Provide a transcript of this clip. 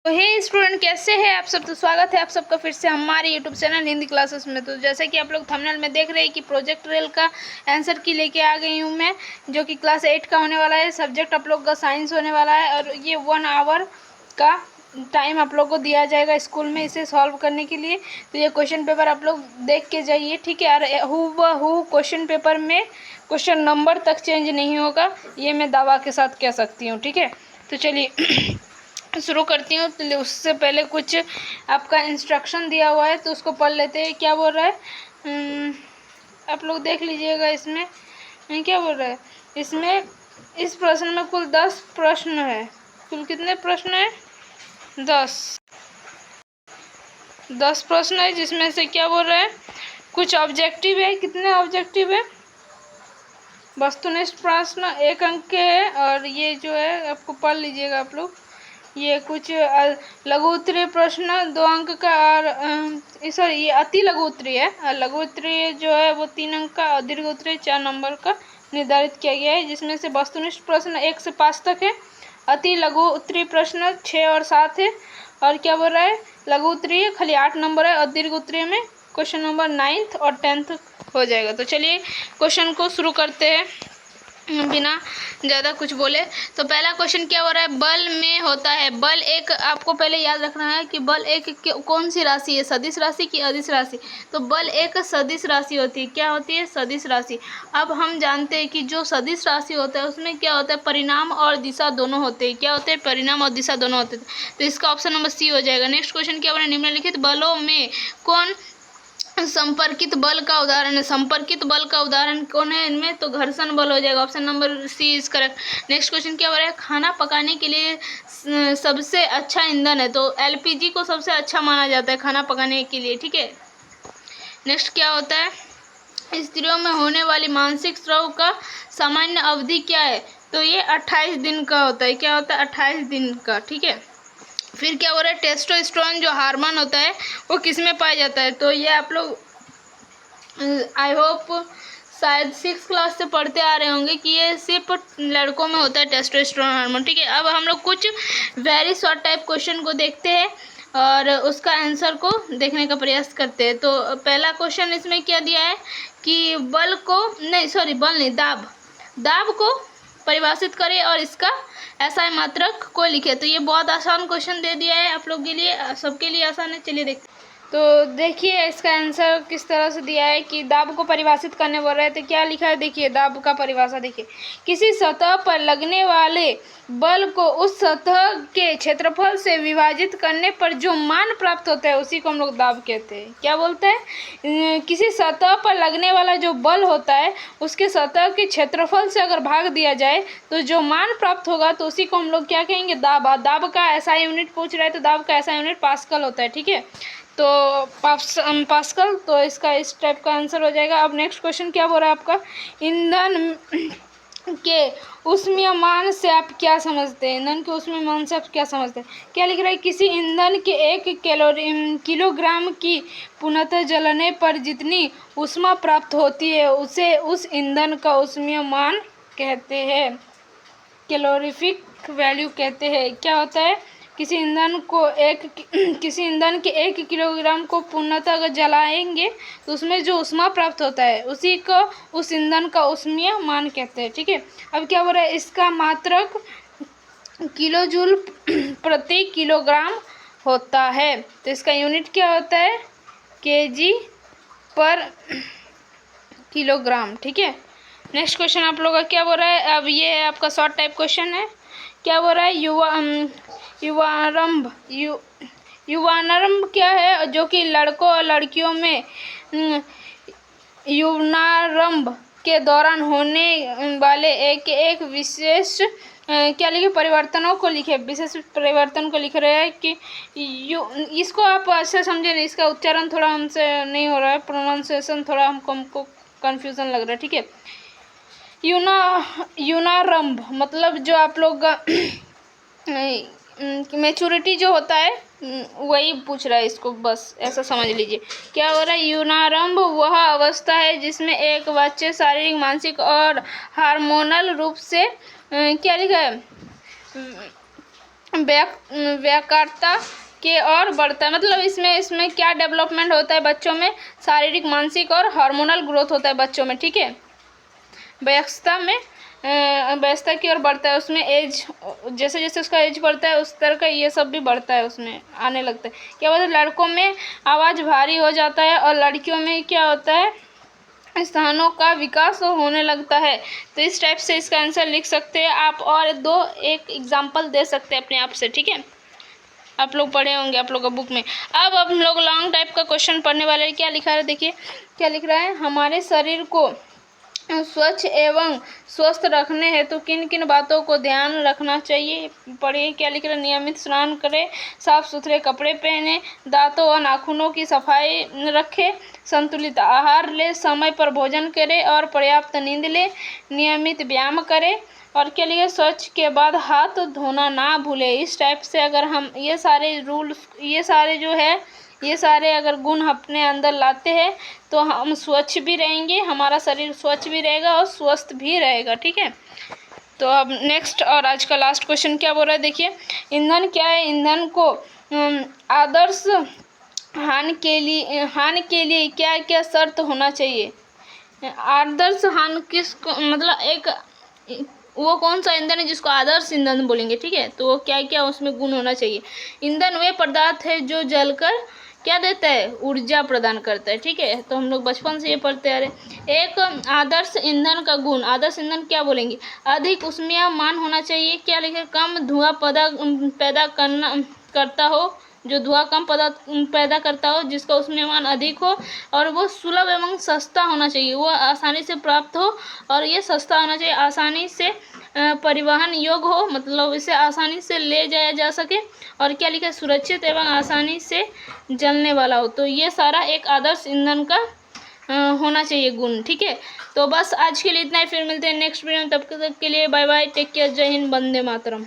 तो हे स्टूडेंट, कैसे हैं आप सब। तो स्वागत है आप सबका फिर से हमारे यूट्यूब चैनल हिंदी क्लासेस में। तो जैसे कि आप लोग थंबनेल में देख रहे हैं कि प्रोजेक्ट रेल का आंसर की लेके आ गई हूँ मैं, जो कि क्लास 8 का होने वाला है। सब्जेक्ट आप लोग का साइंस होने वाला है और ये 1 आवर का टाइम आप लोग को दिया जाएगा स्कूल में इसे सॉल्व करने के लिए। तो ये क्वेश्चन पेपर आप लोग देख के जाइए, ठीक है। और हूबहू क्वेश्चन पेपर में क्वेश्चन नंबर तक चेंज नहीं होगा, ये मैं दावा के साथ कह सकती हूँ, ठीक है। तो चलिए शुरू करती हूँ। तो उससे पहले कुछ आपका इंस्ट्रक्शन दिया हुआ है तो उसको पढ़ लेते हैं। क्या बोल रहा है, आप लोग देख लीजिएगा। इसमें क्या बोल रहा है, इसमें इस प्रश्न में कुल 10 प्रश्न है। कुल कितने प्रश्न है? 10 प्रश्न है, जिसमें से क्या बोल रहा है, कुछ ऑब्जेक्टिव है। कितने ऑब्जेक्टिव है? वस्तुनिष्ठ प्रश्न 1 अंक के है। और ये जो है आपको पढ़ लीजिएगा आप लोग। ये कुछ लघु उत्तरीय प्रश्न 2 अंक का, और सॉरी ये अति लघु उत्तरीय है। और लघु उत्तरीय जो है वो 3 अंक का, और दीर्घ उत्तरीय 4 नंबर का निर्धारित किया गया है, जिसमें से वस्तुनिष्ठ प्रश्न 1 से 5 तक है। अति लघु उत्तरीय प्रश्न 6 और 7 है। और क्या बोल रहा है, लघु उत्तरीय खाली 8 नंबर है। और दीर्घ उत्तरीय में क्वेश्चन नंबर 9th और 10th हो जाएगा। तो चलिए क्वेश्चन को शुरू करते हैं बिना ज़्यादा कुछ बोले। तो पहला क्वेश्चन क्या हो रहा है, बल में होता है। बल एक, आपको पहले याद रखना है कि बल एक कौन सी राशि है, सदिश राशि की अदिश राशि। तो बल एक सदिश राशि होती है। क्या होती है? सदिश राशि। अब हम जानते हैं कि जो सदिश राशि होता है उसमें क्या होता है, परिणाम और दिशा दोनों होते हैं। क्या होते हैं? परिणाम और दिशा दोनों होते हैं। तो इसका ऑप्शन नंबर सी हो जाएगा। नेक्स्ट क्वेश्चन क्या हो रहा है, निम्नलिखित बलों में कौन संपर्कित बल का उदाहरण है। संपर्कित बल का उदाहरण कौन है इनमें? तो घर्षण बल हो जाएगा। Option number C is correct. Next question क्या हो रहा है, खाना पकाने के लिए सबसे अच्छा ईंधन है। तो एलपीजी को सबसे अच्छा माना जाता है खाना पकाने के लिए, ठीक है। नेक्स्ट क्या होता है, स्त्रियों में होने वाली मासिक स्राव का सामान्य अवधि क्या है? तो ये 28 दिन का होता है। क्या होता है? 28 दिन का, ठीक है। फिर क्या हो रहा है, टेस्टोस्टेरोन जो हार्मोन होता है वो किस में पाया जाता है? तो ये आप लोग आई होप शायद 6 क्लास से पढ़ते आ रहे होंगे कि ये सिर्फ लड़कों में होता है टेस्टोस्टेरोन हार्मोन, ठीक है। अब हम लोग कुछ वेरी शॉर्ट टाइप क्वेश्चन को देखते हैं और उसका आंसर को देखने का प्रयास करते हैं। तो पहला क्वेश्चन इसमें क्या दिया है कि बल को, नहीं सॉरी बल नहीं, दाब को परिभाषित करें और इसका एसआई मात्रक को लिखे। तो ये बहुत आसान क्वेश्चन दे दिया है आप लोग के लिए, सबके लिए आसान है। चलिए देखते हैं। तो देखिए इसका आंसर किस तरह से दिया है कि दाब को परिभाषित करने बोल रहे हैं। तो क्या लिखा है, देखिए दाब का परिभाषा देखिए, किसी सतह पर लगने वाले बल को उस सतह के क्षेत्रफल से विभाजित करने पर जो मान प्राप्त होता है उसी को हम लोग दाब कहते हैं। क्या बोलते हैं, किसी सतह पर लगने वाला जो बल होता है उसके सतह के क्षेत्रफल से अगर भाग दिया जाए तो जो मान प्राप्त होगा तो उसी को हम लोग क्या कहेंगे, दाब। दाब का एसआई यूनिट पूछ रहा है तो दाब का एसआई यूनिट पास्कल होता है, ठीक है। तो पास्कल, तो इसका इस टाइप का आंसर हो जाएगा। अब नेक्स्ट क्वेश्चन क्या बोल रहा है आपका, ईंधन के ऊष्मीयमान से आप क्या समझते हैं? ईंधन के ऊष्मीयमान से आप क्या समझते हैं? क्या लिख रहा है, किसी ईंधन के 1 किलोग्राम की पूर्णतः जलने पर जितनी ऊष्मा प्राप्त होती है उसे उस ईंधन का ऊष्मीयमान कहते हैं, कैलोरीफिक वैल्यू कहते हैं। क्या होता है, किसी ईंधन के 1 किलोग्राम को पूर्णतः अगर जलाएंगे तो उसमें जो ऊष्मा प्राप्त होता है उसी को उस ईंधन का ऊष्मीय मान कहते हैं, ठीक है। अब क्या बोल रहा है, इसका मात्रक किलो जूल प्रति किलोग्राम होता है। तो इसका यूनिट क्या होता है, केजी पर किलोग्राम, ठीक है। नेक्स्ट क्वेश्चन आप लोगों का क्या बोल रहा है, अब ये आपका शॉर्ट टाइप क्वेश्चन है। क्या बोल रहा है, युवानरंभ क्या है, जो कि लड़कों और लड़कियों में यौवनारंभ के दौरान होने वाले एक विशेष क्या लिखे, परिवर्तनों को लिखे, विशेष परिवर्तन को लिख रहे हैं कि इसको आप अच्छे समझे नहीं, इसका उच्चारण थोड़ा हमसे नहीं हो रहा है, प्रोनाउंसिएशन थोड़ा हमको कन्फ्यूज़न लग रहा है, ठीक है। यूनारंभ मतलब जो आप लोग मैच्योरिटी जो होता है वही पूछ रहा है, इसको बस ऐसा समझ लीजिए। क्या हो रहा है, यूनारंभ वह अवस्था है जिसमें एक बच्चे शारीरिक, मानसिक और हार्मोनल रूप से क्या लिखा है, व्याकारता के और बढ़ता है। मतलब इसमें क्या डेवलपमेंट होता है बच्चों में, शारीरिक, मानसिक और हार्मोनल ग्रोथ होता है बच्चों में, ठीक है। वयस्कता की ओर बढ़ता है, उसमें एज जैसे जैसे उसका एज बढ़ता है उस तरह का ये सब भी बढ़ता है, उसमें आने लगता है। क्या बोलते हैं, लड़कों में आवाज़ भारी हो जाता है और लड़कियों में क्या होता है, स्थानों का विकास होने लगता है। तो इस टाइप से इसका आंसर लिख सकते हैं आप, और एक एग्जाम्पल दे सकते हैं अपने आप से, ठीक है। आप लोग पढ़े होंगे आप लोग का बुक में। अब हम लोग लॉन्ग टाइप का क्वेश्चन पढ़ने वाले हैं। क्या लिखा है, देखिए क्या लिख रहा है, हमारे शरीर को स्वच्छ एवं स्वस्थ रखने हेतु किन किन बातों को ध्यान रखना चाहिए, पढ़िए। क्या लिख रहा है, नियमित स्नान करें, साफ सुथरे कपड़े पहने, दांतों और नाखूनों की सफाई रखें, संतुलित आहार ले, समय पर भोजन करें और पर्याप्त नींद ले, नियमित व्यायाम करें, और क्या लिखा है, स्वच्छ के बाद हाथ धोना ना भूले। इस टाइप से अगर हम ये सारे रूल्स, ये सारे अगर गुण अपने अंदर लाते हैं तो हम स्वच्छ भी रहेंगे, हमारा शरीर स्वच्छ भी रहेगा और स्वस्थ भी रहेगा, ठीक है। तो अब नेक्स्ट और आज का लास्ट क्वेश्चन क्या बोल रहा है, देखिए, ईंधन क्या है, ईंधन को आदर्श हानि के लिए क्या क्या शर्त होना चाहिए। आदर्श हानि मतलब एक वो कौन सा ईंधन है जिसको आदर्श ईंधन बोलेंगे, ठीक है। तो वो क्या क्या उसमें गुण होना चाहिए। ईंधन वे पदार्थ है जो जलकर क्या देता है, ऊर्जा प्रदान करता है, ठीक है। तो हम लोग बचपन से ये पढ़ते आ रहे। एक आदर्श ईंधन का गुण, आदर्श ईंधन क्या बोलेंगे, अधिक ऊष्मीयमान होना चाहिए। क्या लिखे, कम धुआं पैदा करता हो, जो धुआं कम पैदा करता हो, जिसका ऊष्मीयमान अधिक हो, और वो सुलभ एवं सस्ता होना चाहिए, वो आसानी से प्राप्त हो, और ये सस्ता होना चाहिए, आसानी से परिवहन योग्य हो, मतलब इसे आसानी से ले जाया जा सके। और क्या लिखा है, सुरक्षित एवं आसानी से जलने वाला हो। तो ये सारा एक आदर्श ईंधन का होना चाहिए गुण, ठीक है। तो बस आज के लिए इतना ही, फिर मिलते हैं नेक्स्ट वीडियो में, तब तक के लिए बाय बाय, टेक केयर, जय हिंद, वंदे मातरम।